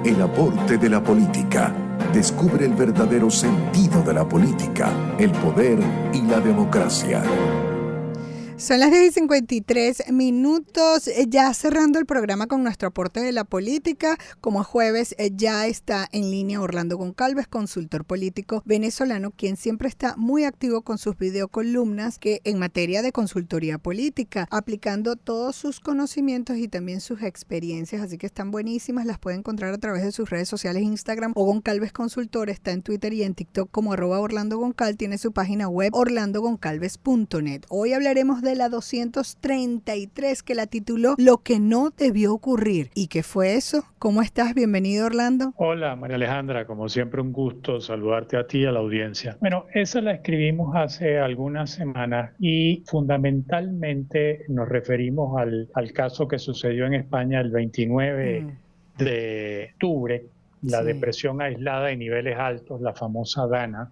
El aporte de la política. Descubre el verdadero sentido de la política, el poder y la democracia. Son las 10:53, ya cerrando el programa con nuestro aporte de la política. Como jueves ya está en línea Orlando Goncalves, consultor político venezolano, quien siempre está muy activo con sus videocolumnas que en materia de consultoría política, aplicando todos sus conocimientos y también sus experiencias, así que están buenísimas, las puede encontrar a través de sus redes sociales, Instagram o Goncalves Consultor, está en Twitter y en TikTok como @OrlandoGoncal, tiene su página web orlandogoncalves.net. Hoy hablaremos de la 233 que la tituló Lo que no debió ocurrir. ¿Y qué fue eso? ¿Cómo estás? Bienvenido, Orlando. Hola, María Alejandra, como siempre un gusto saludarte a ti y a la audiencia. Bueno, esa la escribimos hace algunas semanas y fundamentalmente nos referimos al caso que sucedió en España el 29 de octubre, la depresión aislada de niveles altos, la famosa DANA,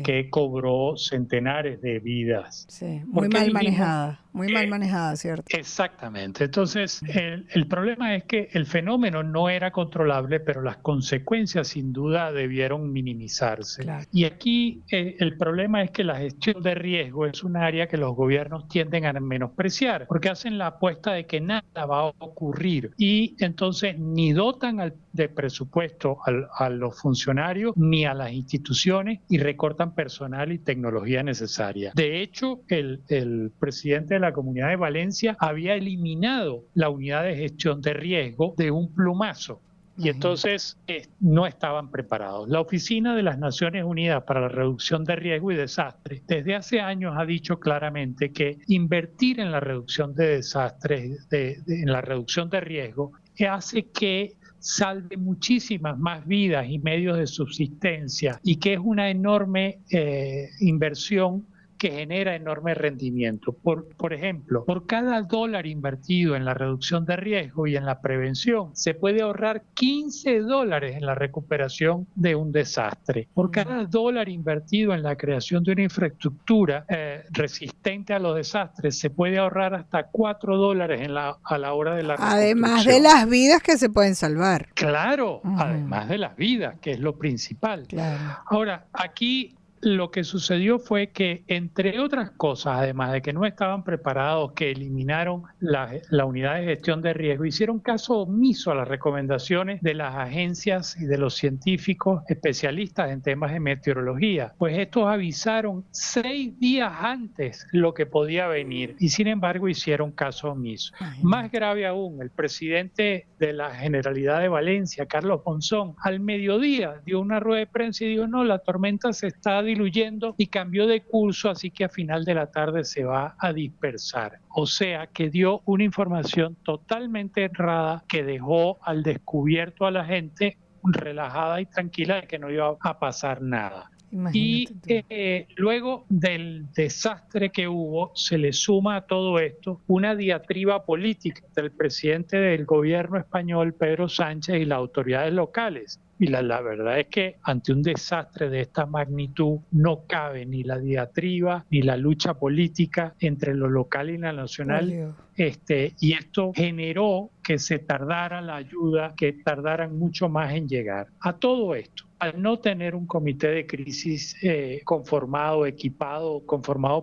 que cobró centenares de vidas. Sí, muy mal manejada, ¿cierto? Exactamente. Entonces, el problema es que el fenómeno no era controlable, pero las consecuencias sin duda debieron minimizarse. Claro. Y aquí el problema es que la gestión de riesgo es un área que los gobiernos tienden a menospreciar, porque hacen la apuesta de que nada va a ocurrir y entonces ni dotan de presupuesto a los funcionarios ni a las instituciones y recortan personal y tecnología necesaria. De hecho, el presidente de la Comunidad de Valencia había eliminado la unidad de gestión de riesgo de un plumazo. Y entonces no estaban preparados. La Oficina de las Naciones Unidas para la Reducción de Riesgo y Desastres desde hace años ha dicho claramente que invertir en la reducción de desastres, en la reducción de riesgo, hace que salve muchísimas más vidas y medios de subsistencia y que es una enorme inversión que genera enorme rendimiento. Por ejemplo, por cada dólar invertido en la reducción de riesgo y en la prevención, se puede ahorrar $15 en la recuperación de un desastre. Por cada dólar invertido en la creación de una infraestructura resistente a los desastres, se puede ahorrar hasta $4 a la hora de la reconstrucción. Además de las vidas que se pueden salvar. Claro, además de las vidas, que es lo principal. Claro. Ahora, aquí lo que sucedió fue que, entre otras cosas, además de que no estaban preparados, que eliminaron la unidad de gestión de riesgo, hicieron caso omiso a las recomendaciones de las agencias y de los científicos especialistas en temas de meteorología, pues estos avisaron 6 días antes lo que podía venir y sin embargo hicieron caso omiso. Más grave aún, el presidente de la Generalidad de Valencia, Carlos Monzón, al mediodía dio una rueda de prensa y dijo: no, la tormenta se está diluyendo y cambió de curso, así que a final de la tarde se va a dispersar. O sea que dio una información totalmente errada que dejó al descubierto a la gente relajada y tranquila de que no iba a pasar nada. Y luego del desastre que hubo, se le suma a todo esto una diatriba política del presidente del gobierno español, Pedro Sánchez, y las autoridades locales. Y la verdad es que ante un desastre de esta magnitud no cabe ni la diatriba ni la lucha política entre lo local y lo nacional. Y esto generó que se tardara la ayuda, que tardaran mucho más en llegar. A todo esto, al no tener un comité de crisis conformado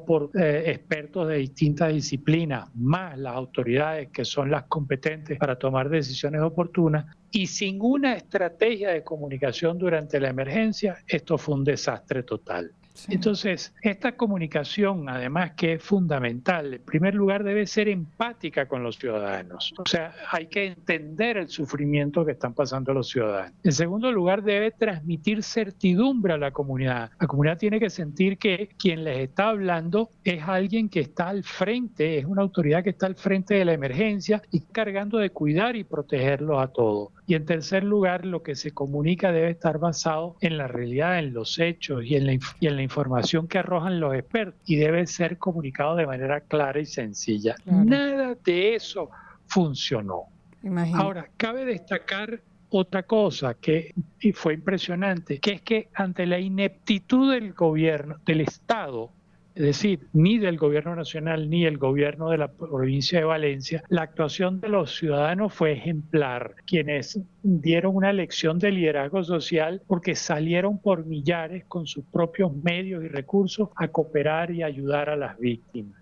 por expertos de distintas disciplinas, más las autoridades que son las competentes para tomar decisiones oportunas, y sin una estrategia de comunicación durante la emergencia, esto fue un desastre total. Sí. Entonces, esta comunicación, además que es fundamental, en primer lugar debe ser empática con los ciudadanos. O sea, hay que entender el sufrimiento que están pasando los ciudadanos. En segundo lugar, debe transmitir certidumbre a la comunidad. La comunidad tiene que sentir que quien les está hablando es alguien que está al frente, es una autoridad que está al frente de la emergencia y cargando de cuidar y protegerlos a todos. Y en tercer lugar, lo que se comunica debe estar basado en la realidad, en los hechos y en la información que arrojan los expertos, y debe ser comunicado de manera clara y sencilla. Claro. Nada de eso funcionó. Imagínate. Ahora, cabe destacar otra cosa que fue impresionante, que es que ante la ineptitud del gobierno, del Estado, es decir, ni del gobierno nacional ni el gobierno de la provincia de Valencia, la actuación de los ciudadanos fue ejemplar, quienes dieron una lección de liderazgo social porque salieron por millares con sus propios medios y recursos a cooperar y ayudar a las víctimas.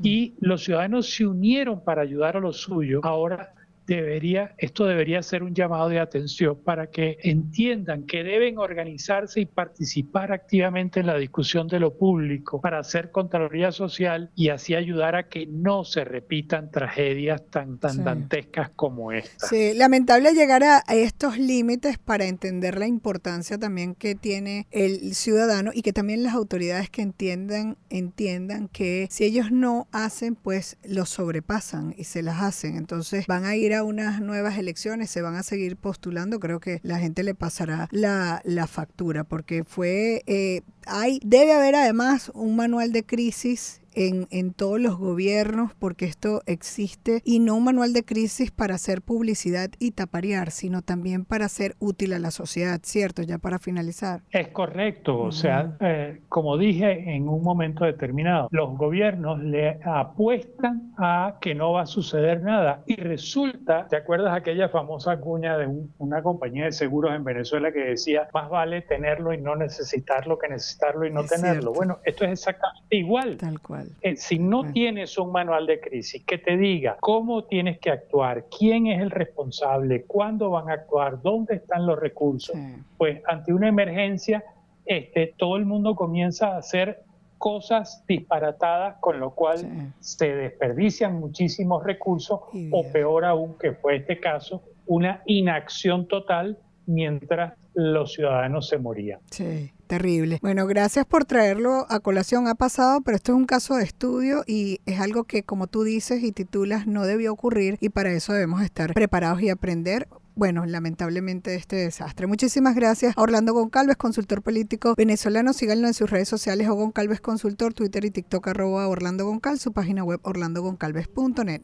Y los ciudadanos se unieron para ayudar a los suyos. Ahora esto debería ser un llamado de atención para que entiendan que deben organizarse y participar activamente en la discusión de lo público para hacer Contraloría Social y así ayudar a que no se repitan tragedias tan dantescas como esta. Sí, lamentable llegar a estos límites para entender la importancia también que tiene el ciudadano y que también las autoridades que entiendan que si ellos no hacen, pues los sobrepasan y se las hacen. Entonces van a ir a unas nuevas elecciones, se van a seguir postulando, creo que la gente le pasará la factura, porque debe haber además un manual de crisis en todos los gobiernos, porque esto existe, y no un manual de crisis para hacer publicidad y taparear, sino también para ser útil a la sociedad, ¿cierto? Ya para finalizar. Es correcto, o sea, como dije en un momento determinado, los gobiernos le apuestan a que no va a suceder nada y resulta, ¿te acuerdas aquella famosa cuña de una compañía de seguros en Venezuela que decía, más vale tenerlo y no necesitarlo que necesitarlo y no tenerlo? Cierto. Bueno, esto es exactamente igual. Tal cual. Si no tienes un manual de crisis que te diga cómo tienes que actuar, quién es el responsable, cuándo van a actuar, dónde están los recursos, pues ante una emergencia todo el mundo comienza a hacer cosas disparatadas, con lo cual se desperdician muchísimos recursos o peor aún, que fue este caso, una inacción total mientras los ciudadanos se morían. Sí, terrible. Bueno, gracias por traerlo a colación. Ha pasado, pero esto es un caso de estudio y es algo que, como tú dices y titulas, no debió ocurrir y para eso debemos estar preparados y aprender. Bueno, lamentablemente de este desastre. Muchísimas gracias a Orlando Goncalves, consultor político venezolano. Síganlo en sus redes sociales o Goncalves Consultor, Twitter y TikTok @Orlando Goncal, su página web orlandogoncalves.net.